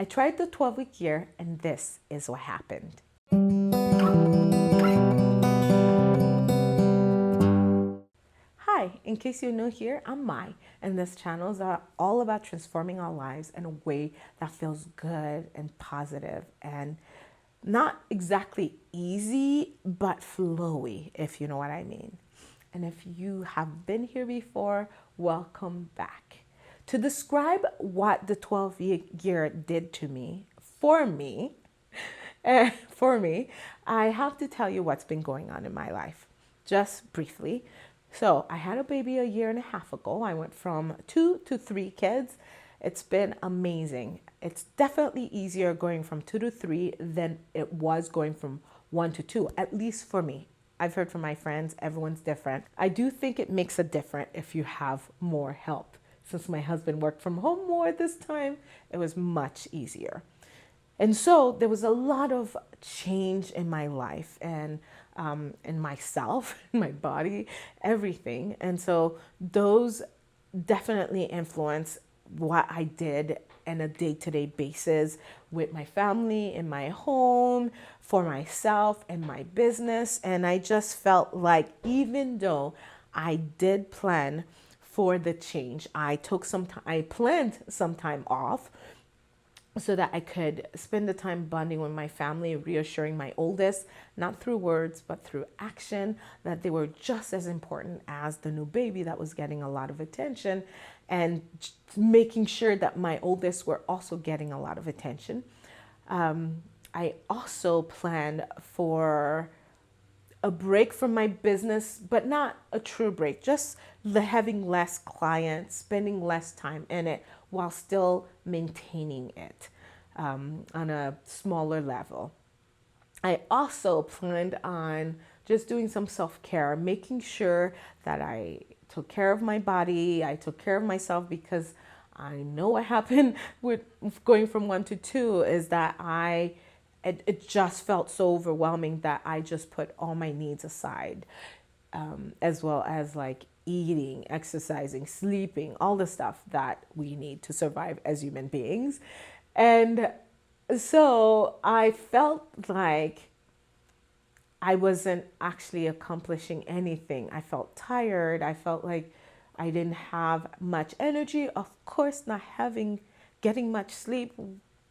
I tried the 12-week year, and this is what happened. Hi, in case you're new here, I'm Mai, and this channel is all about transforming our lives in a way that feels good and positive and not exactly easy, but flowy, if you know what I mean. And if you have been here before, welcome back. To describe what the 12-year did to me, for me, I have to tell you what's been going on in my life, just briefly. So I had a baby a year and a half ago. I went from 2 to 3 kids. It's been amazing. It's definitely easier going from 2 to 3 than it was going from 1 to 2, at least for me. I've heard from my friends, everyone's different. I do think it makes a difference if you have more help. Since my husband worked from home more this time, it was much easier. And so there was a lot of change in my life and in myself, in my body, everything. And so those definitely influence what I did on a day-to-day basis with my family, in my home, for myself, and my business. And I just felt like even though I did plan for the change, I planned some time off so that I could spend the time bonding with my family, reassuring my oldest, not through words, but through action, that they were just as important as the new baby that was getting a lot of attention, and making sure that my oldest were also getting a lot of attention. I also planned for a break from my business, but not a true break, just having less clients, spending less time in it while still maintaining it on a smaller level. I also planned on just doing some self-care, making sure that I took care of my body, I took care of myself, because I know what happened with going from 1 to 2 is that it just felt so overwhelming that I just put all my needs aside, as well as like eating, exercising, sleeping, all the stuff that we need to survive as human beings. And so I felt like I wasn't actually accomplishing anything. I felt tired. I felt like I didn't have much energy. Of course, getting much sleep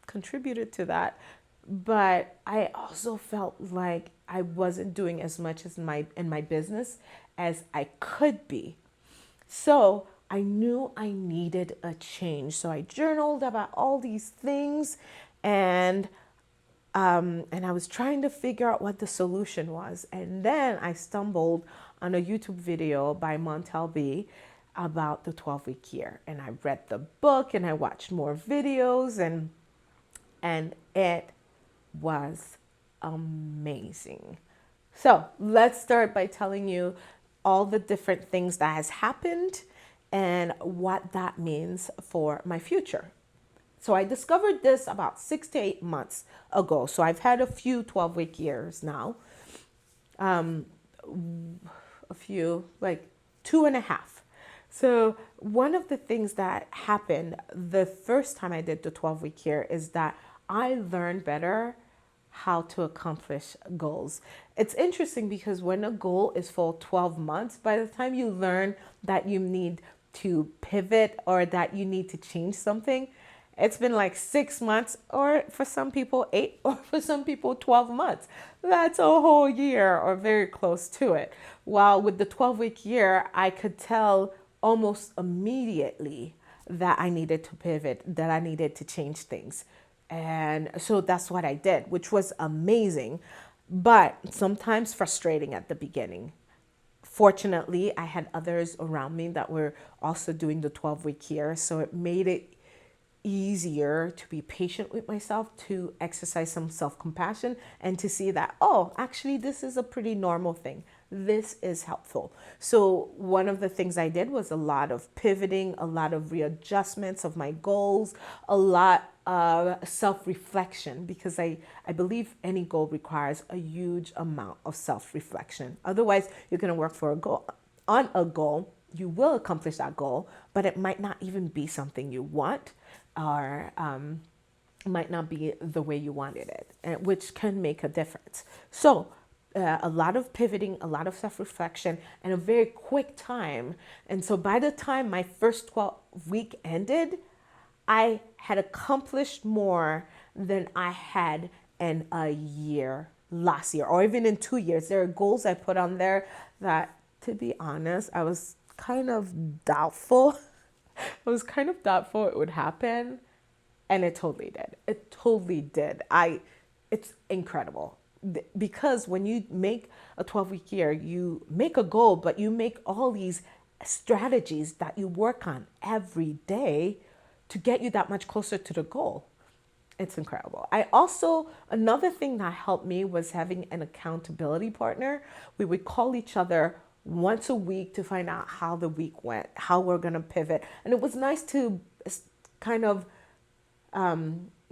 contributed to that. But I also felt like I wasn't doing as much as in my business as I could be. So I knew I needed a change. So I journaled about all these things, and I was trying to figure out what the solution was. And then I stumbled on a YouTube video by Montel B about the 12-week year. And I read the book and I watched more videos, and it was amazing. So let's start by telling you all the different things that has happened and what that means for my future. So I discovered this about 6 to 8 months ago. So I've had a few 12-week years now, a few, like 2.5. So one of the things that happened the first time I did the 12-week year is that I learned better how to accomplish goals. It's interesting because when a goal is for 12 months, by the time you learn that you need to pivot or that you need to change something, it's been like 6 months, or for some people 8, or for some people 12 months. That's a whole year or very close to it. While with the 12-week year, I could tell almost immediately that I needed to pivot, that I needed to change things. And so that's what I did, which was amazing, but sometimes frustrating at the beginning. Fortunately, I had others around me that were also doing the 12-week year, so it made it easier to be patient with myself, to exercise some self-compassion, and to see that, oh, actually, this is a pretty normal thing. This is helpful. So one of the things I did was a lot of pivoting, a lot of readjustments of my goals, a lot of self-reflection, because I believe any goal requires a huge amount of self-reflection. Otherwise, you're going to work for a goal, you will accomplish that goal, but it might not even be something you want, or might not be the way you wanted it, which can make a difference. So, a lot of pivoting, a lot of self reflection, and a very quick time. And so, by the time my first 12-week ended, I had accomplished more than I had in a year last year, or even in 2 years. There are goals I put on there that, to be honest, I was kind of doubtful. I was kind of doubtful it would happen, and it totally did. It totally did. It's incredible because when you make a 12-week year, you make a goal, but you make all these strategies that you work on every day to get you that much closer to the goal. It's incredible. Another thing that helped me was having an accountability partner. We would call each other once a week to find out how the week went, how we're going to pivot. And it was nice to kind of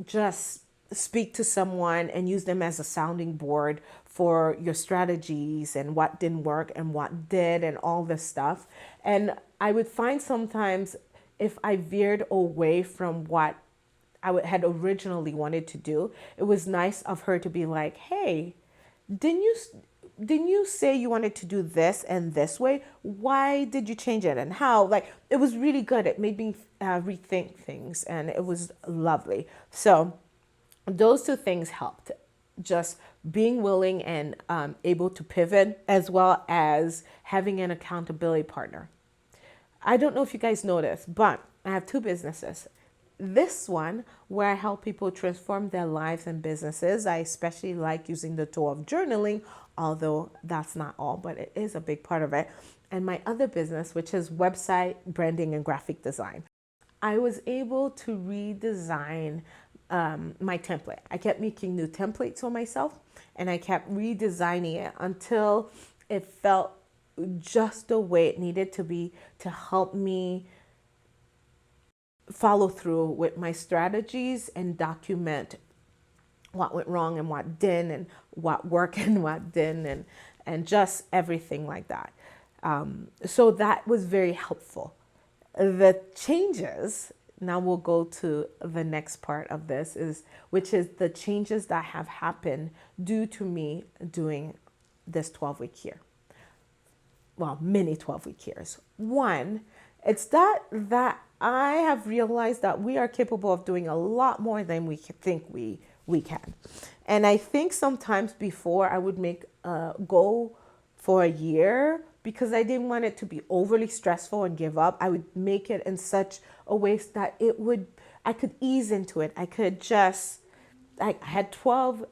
just speak to someone and use them as a sounding board for your strategies and what didn't work and what did and all this stuff. And I would find sometimes if I veered away from what had originally wanted to do, it was nice of her to be like, hey, didn't you say you wanted to do this and this way? Why did you change it and how? Like, it was really good. It made me rethink things, and it was lovely. So those two things helped. Just being willing and able to pivot, as well as having an accountability partner. I don't know if you guys know this, but I have two businesses. This one, where I help people transform their lives and businesses, I especially like using the tool of journaling, although that's not all, but it is a big part of it. And my other business, which is website branding and graphic design, I was able to redesign my template. I kept making new templates for myself, and I kept redesigning it until it felt just the way it needed to be to help me follow through with my strategies and document what went wrong and what didn't, and what worked and what didn't, and just everything like that. So that was very helpful. The changes, now we'll go to the next part of this, which is the changes that have happened due to me doing this 12-week year. Well, many 12-week years. One, it's that I have realized that we are capable of doing a lot more than we think we can. And I think sometimes before I would make a goal for a year because I didn't want it to be overly stressful and give up. I would make it in such a way that I could ease into it. I had 12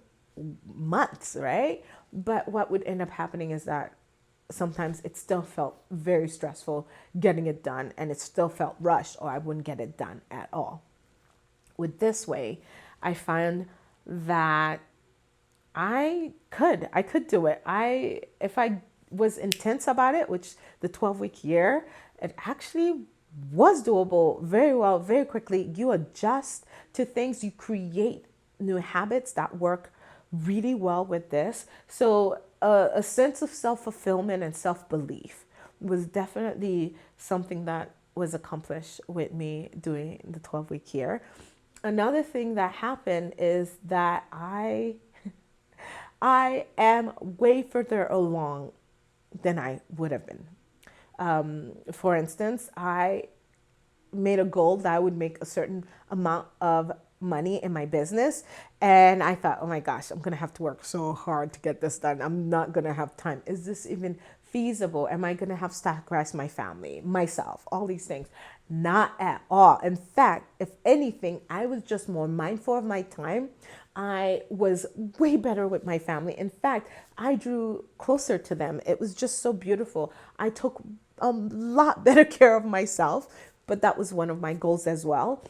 months, right? But what would end up happening is that sometimes it still felt very stressful getting it done, and it still felt rushed, or I wouldn't get it done at all. With this way, I found that I could do it. If I was intense about it, which the 12-week year, it actually was doable very well, very quickly. You adjust to things, you create new habits that work really well with this. So a sense of self-fulfillment and self-belief was definitely something that was accomplished with me doing the 12-week year. Another thing that happened is that I am way further along than I would have been. For instance, I made a goal that I would make a certain amount of money in my business, and I thought, oh my gosh, I'm gonna have to work so hard to get this done. I'm not gonna have time. Is this even feasible? Am I gonna have to sacrifice my family, myself, all these things? Not at all. In fact, if anything, I was just more mindful of my time. I was way better with my family. In fact, I drew closer to them. It was just so beautiful. I took a lot better care of myself, but that was one of my goals as well.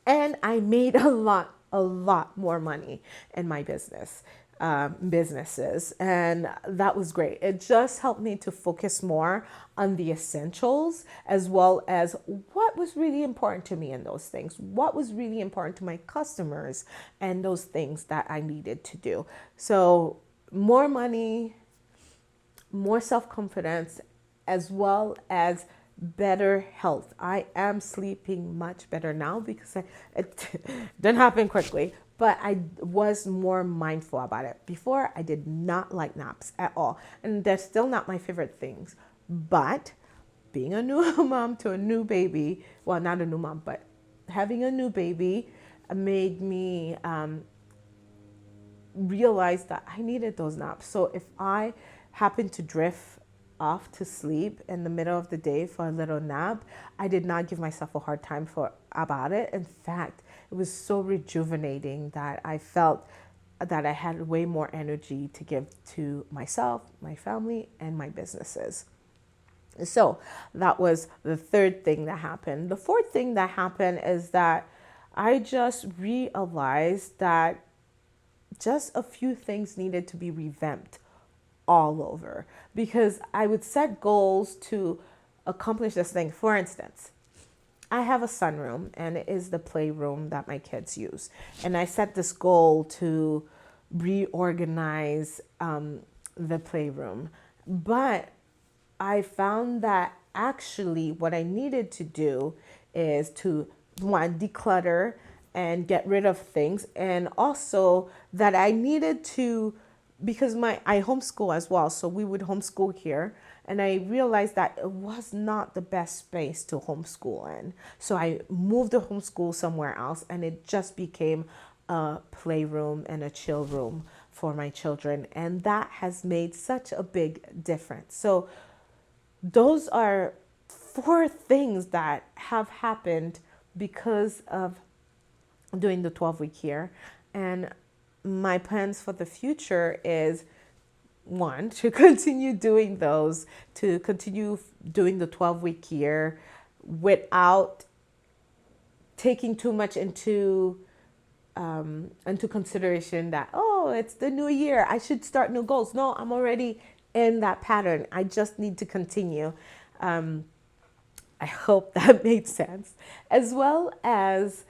And I made a lot more money in my businesses. And that was great. It just helped me to focus more on the essentials, as well as what was really important to me in those things, what was really important to my customers, and those things that I needed to do. So more money, more self-confidence, as well as better health. I am sleeping much better now because it didn't happen quickly, but I was more mindful about it. Before, I did not like naps at all, and they're still not my favorite things. But being a new mom to a new baby, well, not a new mom, but having a new baby made me realize that I needed those naps. So if I happened to drift off to sleep in the middle of the day for a little nap, I did not give myself a hard time for about it. In fact, it was so rejuvenating that I felt that I had way more energy to give to myself, my family, and my businesses. So that was the third thing that happened. The fourth thing that happened is that I just realized that just a few things needed to be revamped all over because I would set goals to accomplish this thing. For instance, I have a sunroom and it is the playroom that my kids use. And I set this goal to reorganize the playroom. But I found that actually what I needed to do is to one, declutter and get rid of things, and also that I needed to, because I homeschool as well, so we would homeschool here, and I realized that it was not the best space to homeschool in. So I moved the homeschool somewhere else, and it just became a playroom and a chill room for my children, and that has made such a big difference. So those are four things that have happened because of doing the 12-week year. And my plans for the future is one, to continue doing those, to continue doing the 12-week year without taking too much into consideration that, oh, it's the new year, I should start new goals. No, I'm already in that pattern. I just need to continue. I hope that made sense. As well as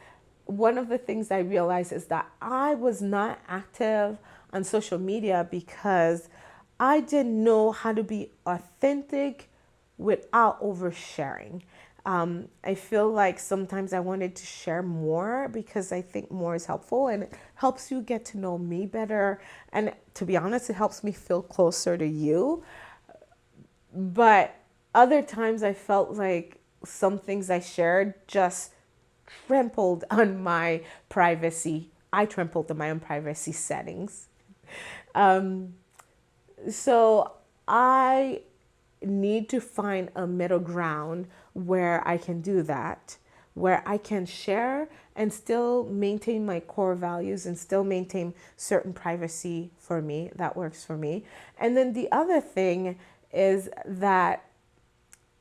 one of the things I realized is that I was not active on social media because I didn't know how to be authentic without oversharing. I feel like sometimes I wanted to share more because I think more is helpful and it helps you get to know me better. And to be honest, it helps me feel closer to you. But other times I felt like some things I shared just trampled on my privacy. I trampled on my own privacy settings. So I need to find a middle ground where I can do that, where I can share and still maintain my core values and still maintain certain privacy for me that works for me. And then the other thing is that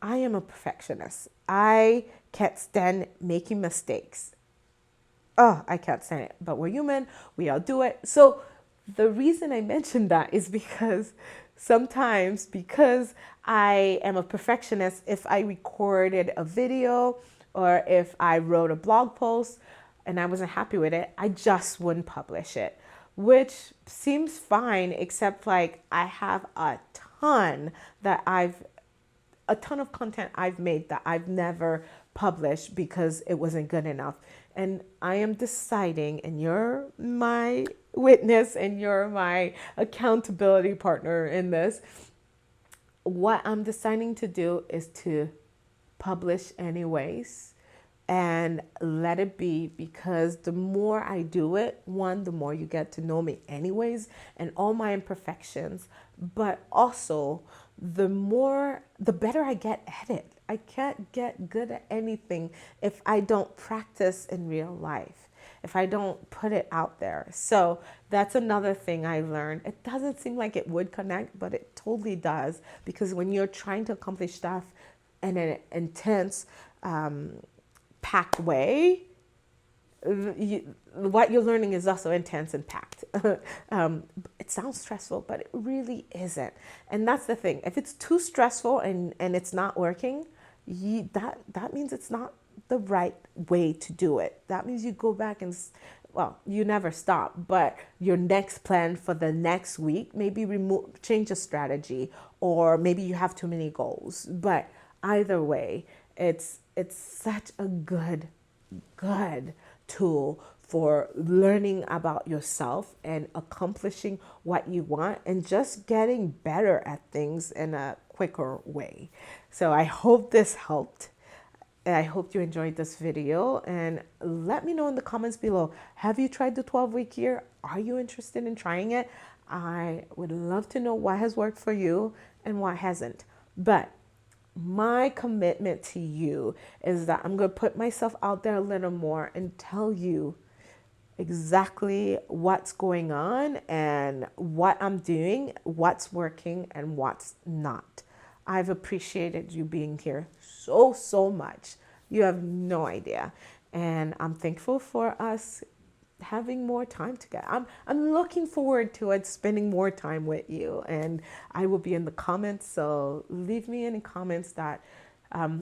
I am a perfectionist. I can't stand making mistakes. Oh, I can't stand it. But we're human. We all do it. So the reason I mentioned that is because sometimes, because I am a perfectionist, if I recorded a video or if I wrote a blog post and I wasn't happy with it, I just wouldn't publish it, which seems fine, except like I have a ton of content I've made that I've never published because it wasn't good enough. And I am deciding, and you're my witness and you're my accountability partner in this. What I'm deciding to do is to publish anyways and let it be, because the more I do it, one, the more you get to know me anyways and all my imperfections, but also the better I get at it. I can't get good at anything if I don't practice in real life, if I don't put it out there. So that's another thing I learned. It doesn't seem like it would connect, but it totally does, because when you're trying to accomplish stuff in an intense, packed way, what you're learning is also intense and packed. It sounds stressful, but it really isn't. And that's the thing. If it's too stressful and it's not working, that means it's not the right way to do it. That means you go back and, well, you never stop, but your next plan for the next week, maybe change a strategy, or maybe you have too many goals. But Either way, it's such a good tool for learning about yourself and accomplishing what you want and just getting better at things in a quicker way. So I hope this helped. I hope you enjoyed this video, and let me know in the comments below. Have you tried the 12-week year? Are you interested in trying it? I would love to know what has worked for you and what hasn't. But my commitment to you is that I'm going to put myself out there a little more and tell you exactly what's going on and what I'm doing, what's working and what's not. I've appreciated you being here so much. You have no idea. And I'm thankful for us having more time together. I'm looking forward to it, spending more time with you. And I will be in the comments. So leave me any comments that,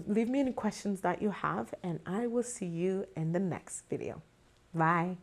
leave me any questions that you have. And I will see you in the next video. Bye.